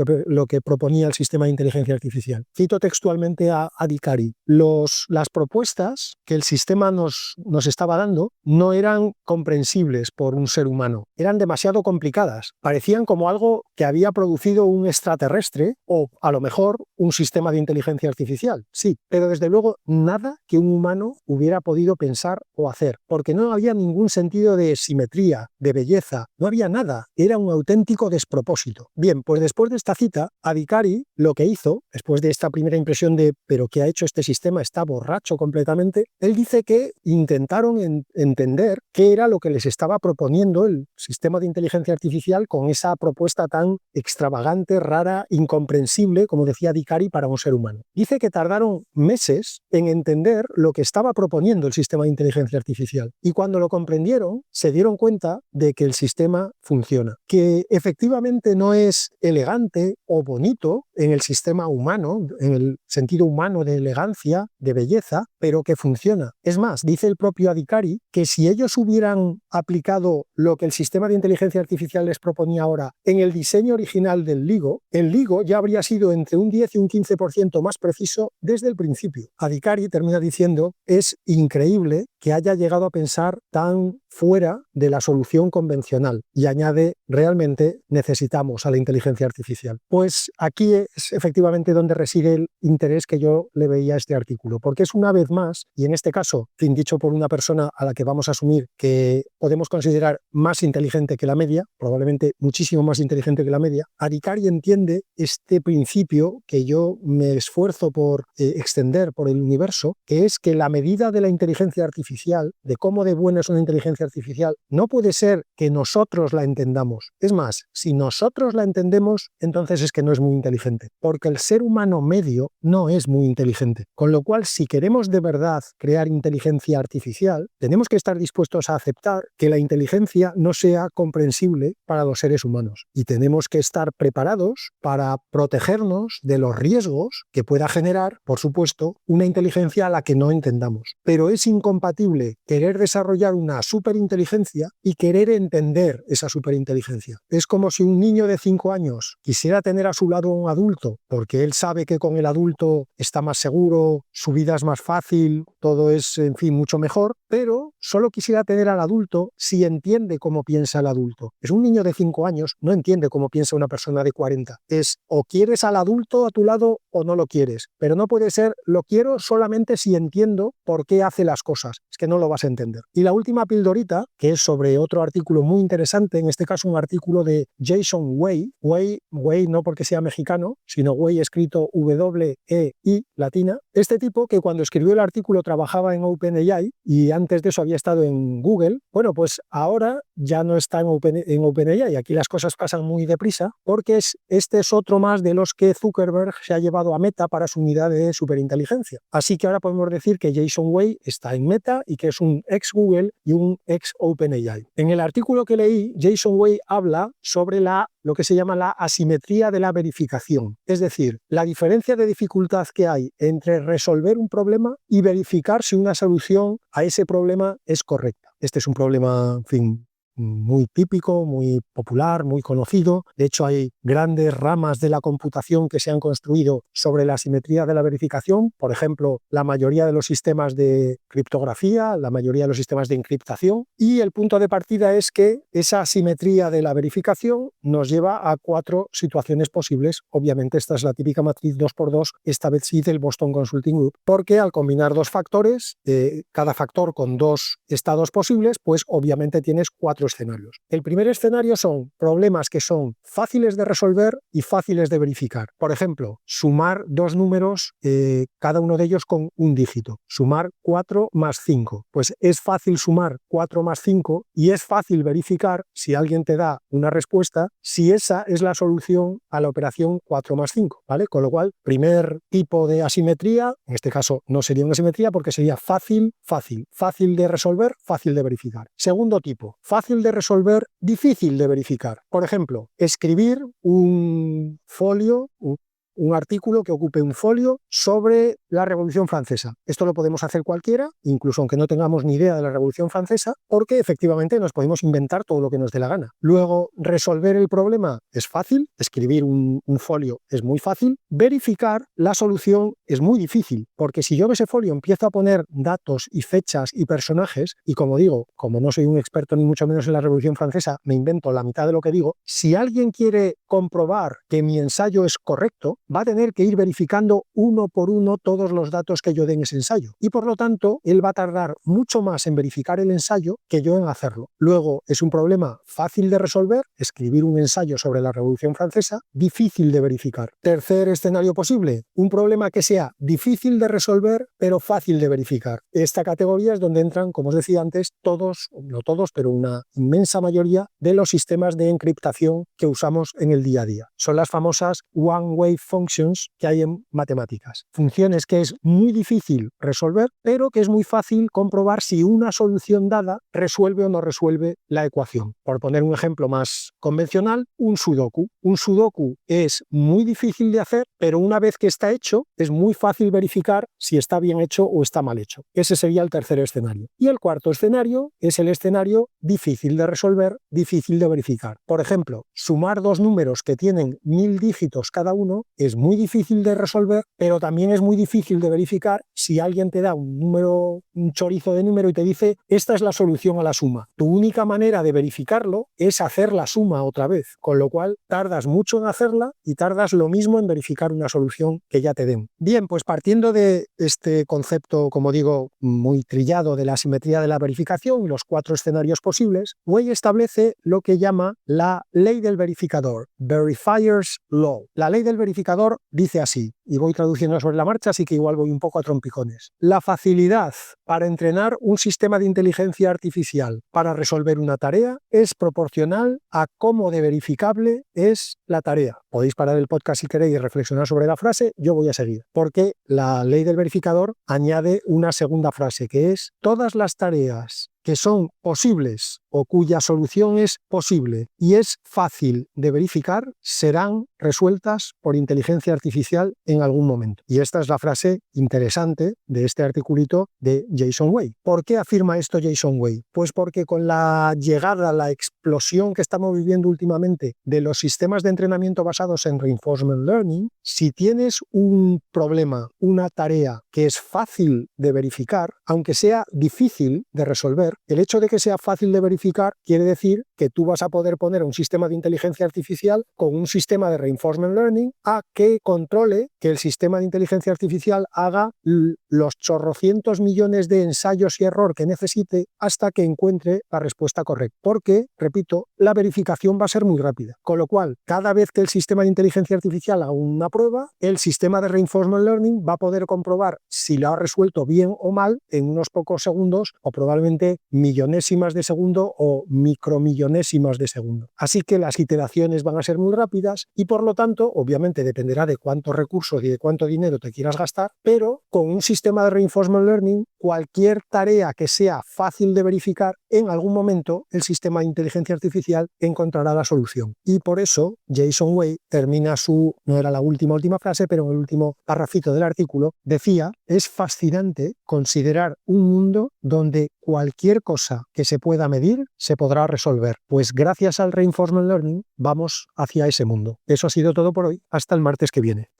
que proponía el sistema de inteligencia artificial. Cito textualmente a Adhikari: las propuestas que el sistema nos estaba dando no eran comprensibles por un ser humano, eran demasiado complicadas, parecían como algo que había producido un extraterrestre o a lo mejor un sistema de inteligencia artificial, sí, pero desde luego nada que un humano hubiera podido pensar o hacer, porque no había ningún sentido de simetría, de belleza, no había nada, era un auténtico despropósito. Bien, pues después de esta cita, Adhikari lo que hizo, después de esta primera impresión de ¿pero qué ha hecho este sistema? Está borracho completamente, él dice que intentaron entender qué era lo que les estaba proponiendo el sistema de inteligencia artificial con esa propuesta tan extravagante, rara, incomprensible, como decía Adhikari, para un ser humano. Dice que tardaron meses en entender lo que estaba proponiendo el sistema de inteligencia artificial y cuando lo comprendieron se dieron cuenta de que el sistema funciona, que efectivamente no es elegante o bonito en el sistema humano, en el sentido humano de elegancia, de belleza, pero que funciona. Es más, dice el propio Adhikari que si ellos hubieran aplicado lo que el sistema de inteligencia artificial les proponía ahora en el diseño original del LIGO, el LIGO ya habría sido entre un 10 y un 15% más preciso desde el principio. Adhikari termina diciendo, es increíble que haya llegado a pensar tan fuera de la solución convencional y añade, realmente necesitamos a la inteligencia artificial. Pues aquí es efectivamente donde reside el interés que yo le veía a este artículo, porque es una vez más, y en este caso, dicho por una persona a la que vamos a asumir que podemos considerar más inteligente que la media, probablemente muchísimo más inteligente que la media, Adhikari entiende este principio que yo me esfuerzo por extender por el universo, que es que la medida de la inteligencia artificial, de cómo de buena es una inteligencia artificial, no puede ser que nosotros la entendamos. Es más, si nosotros la entendemos, entonces es que no es muy inteligente, porque el ser humano medio no es muy inteligente. Con lo cual, si queremos de verdad crear inteligencia artificial, tenemos que estar dispuestos a aceptar que la inteligencia no sea comprensible para los seres humanos. Y tenemos que estar preparados para protegernos de los riesgos que pueda generar, por supuesto, una inteligencia a la que no entendamos. Pero es incompatible querer desarrollar una superinteligencia y querer entender esa superinteligencia. Es como si un niño de 5 años quisiera tener a su lado a un adulto, porque él sabe que con el adulto está más seguro, su vida es más fácil, todo es, en fin, mucho mejor, pero solo quisiera tener al adulto si entiende cómo piensa el adulto. Es un niño de 5 años, no entiende cómo piensa una persona de 40. Es o quieres al adulto a tu lado o no lo quieres, pero no puede ser lo quiero solamente si entiendo por qué hace las cosas. Es que no lo vas a entender. Y la última pildorita, que es sobre otro artículo muy interesante, en este caso un artículo de Jason Wei, Wei no porque sea mexicano, sino Wei escrito W-E-I latina. Este tipo que cuando escribió el artículo trabajaba en OpenAI y antes de eso había estado en Google, bueno, pues ahora ya no está en OpenAI. Aquí las cosas pasan muy deprisa porque este es otro más de los que Zuckerberg se ha llevado a Meta para su unidad de superinteligencia. Así que ahora podemos decir que Jason Wei está en Meta y que es un ex Google y un ex OpenAI. En el artículo que leí, Jason Wei habla sobre lo que se llama la asimetría de la verificación, es decir, la diferencia de dificultad que hay entre resolver un problema y verificar si una solución a ese problema es correcta. Este es un problema, en fin, muy típico, muy popular, muy conocido. De hecho, hay grandes ramas de la computación que se han construido sobre la asimetría de la verificación. Por ejemplo, la mayoría de los sistemas de criptografía, la mayoría de los sistemas de encriptación. Y el punto de partida es que esa asimetría de la verificación nos lleva a 4 situaciones posibles. Obviamente, esta es la típica matriz 2×2, esta vez sí del Boston Consulting Group, porque al combinar 2 factores, cada factor con 2 estados posibles, pues obviamente tienes 4 escenarios. El primer escenario son problemas que son fáciles de resolver y fáciles de verificar. Por ejemplo, sumar 2 números, cada uno de ellos con un dígito. Sumar 4 más 5. Pues es fácil sumar 4 más 5 y es fácil verificar, si alguien te da una respuesta, si esa es la solución a la operación 4 más 5, ¿vale? Con lo cual, primer tipo de asimetría, en este caso no sería una asimetría porque sería fácil de resolver, fácil de verificar. Segundo tipo, fácil de resolver, difícil de verificar. Por ejemplo, escribir un folio, un artículo que ocupe un folio sobre la Revolución Francesa. Esto lo podemos hacer cualquiera, incluso aunque no tengamos ni idea de la Revolución Francesa, porque efectivamente nos podemos inventar todo lo que nos dé la gana. Luego, resolver el problema es fácil, escribir un folio es muy fácil, verificar la solución es muy difícil, porque si yo en ese folio empiezo a poner datos y fechas y personajes, y como digo, como no soy un experto ni mucho menos en la Revolución Francesa, me invento la mitad de lo que digo, si alguien quiere comprobar que mi ensayo es correcto, va a tener que ir verificando uno por uno todos los datos que yo dé en ese ensayo. Y por lo tanto, él va a tardar mucho más en verificar el ensayo que yo en hacerlo. Luego, es un problema fácil de resolver, escribir un ensayo sobre la Revolución Francesa, difícil de verificar. Tercer escenario posible, un problema que sea difícil de resolver, pero fácil de verificar. Esta categoría es donde entran, como os decía antes, todos, no todos, pero una inmensa mayoría de los sistemas de encriptación que usamos en el día a día. Son las famosas one-way functions que hay en matemáticas. Funciones que es muy difícil resolver, pero que es muy fácil comprobar si una solución dada resuelve o no resuelve la ecuación. Por poner un ejemplo más convencional, un sudoku. Un sudoku es muy difícil de hacer, pero una vez que está hecho, es muy fácil verificar si está bien hecho o está mal hecho. Ese sería el tercer escenario. Y el cuarto escenario es el escenario difícil de resolver, difícil de verificar. Por ejemplo, sumar dos números que tienen 1000 dígitos cada uno es muy difícil de resolver, pero también es muy difícil de verificar si alguien te da un número, un chorizo de número y te dice esta es la solución a la suma. Tu única manera de verificarlo es hacer la suma otra vez, con lo cual tardas mucho en hacerla y tardas lo mismo en verificar una solución que ya te den. Bien, pues partiendo de este concepto, como digo, muy trillado de la simetría de la verificación y los 4 escenarios posibles, Way establece lo que llama la ley del verificador, Verifier's Law. La ley del verificador dice así, y voy traduciendo sobre la marcha, así que igual voy un poco a trompicones. La facilidad para entrenar un sistema de inteligencia artificial para resolver una tarea es proporcional a cómo de verificable es la tarea. Podéis parar el podcast si queréis y reflexionar sobre la frase, yo voy a seguir. Porque la ley del verificador añade una segunda frase, que es todas las tareas que son posibles o cuya solución es posible y es fácil de verificar, serán resueltas por inteligencia artificial en algún momento. Y esta es la frase interesante de este articulito de Jason Way. ¿Por qué afirma esto Jason Way? Pues porque con la llegada, la explosión que estamos viviendo últimamente de los sistemas de entrenamiento basados en reinforcement learning, si tienes un problema, una tarea que es fácil de verificar, aunque sea difícil de resolver, el hecho de que sea fácil de verificar quiere decir que tú vas a poder poner un sistema de inteligencia artificial con un sistema de reinforcement learning a que controle que el sistema de inteligencia artificial haga los chorrocientos millones de ensayos y error que necesite hasta que encuentre la respuesta correcta. Porque, repito, la verificación va a ser muy rápida. Con lo cual, cada vez que el sistema de inteligencia artificial haga una prueba, el sistema de reinforcement learning va a poder comprobar si lo ha resuelto bien o mal en unos pocos segundos o probablemente millonésimas de segundo o micromillonésimas de segundo. Así que las iteraciones van a ser muy rápidas y por lo tanto, obviamente dependerá de cuántos recursos y de cuánto dinero te quieras gastar, pero con un sistema de reinforcement learning, cualquier tarea que sea fácil de verificar, en algún momento el sistema de inteligencia artificial encontrará la solución. Y por eso Jason Way termina no era la última frase, pero en el último parrafito del artículo decía, es fascinante considerar un mundo donde cualquier cosa que se pueda medir se podrá resolver. Pues gracias al reinforcement learning vamos hacia ese mundo. Eso ha sido todo por hoy. Hasta el martes que viene.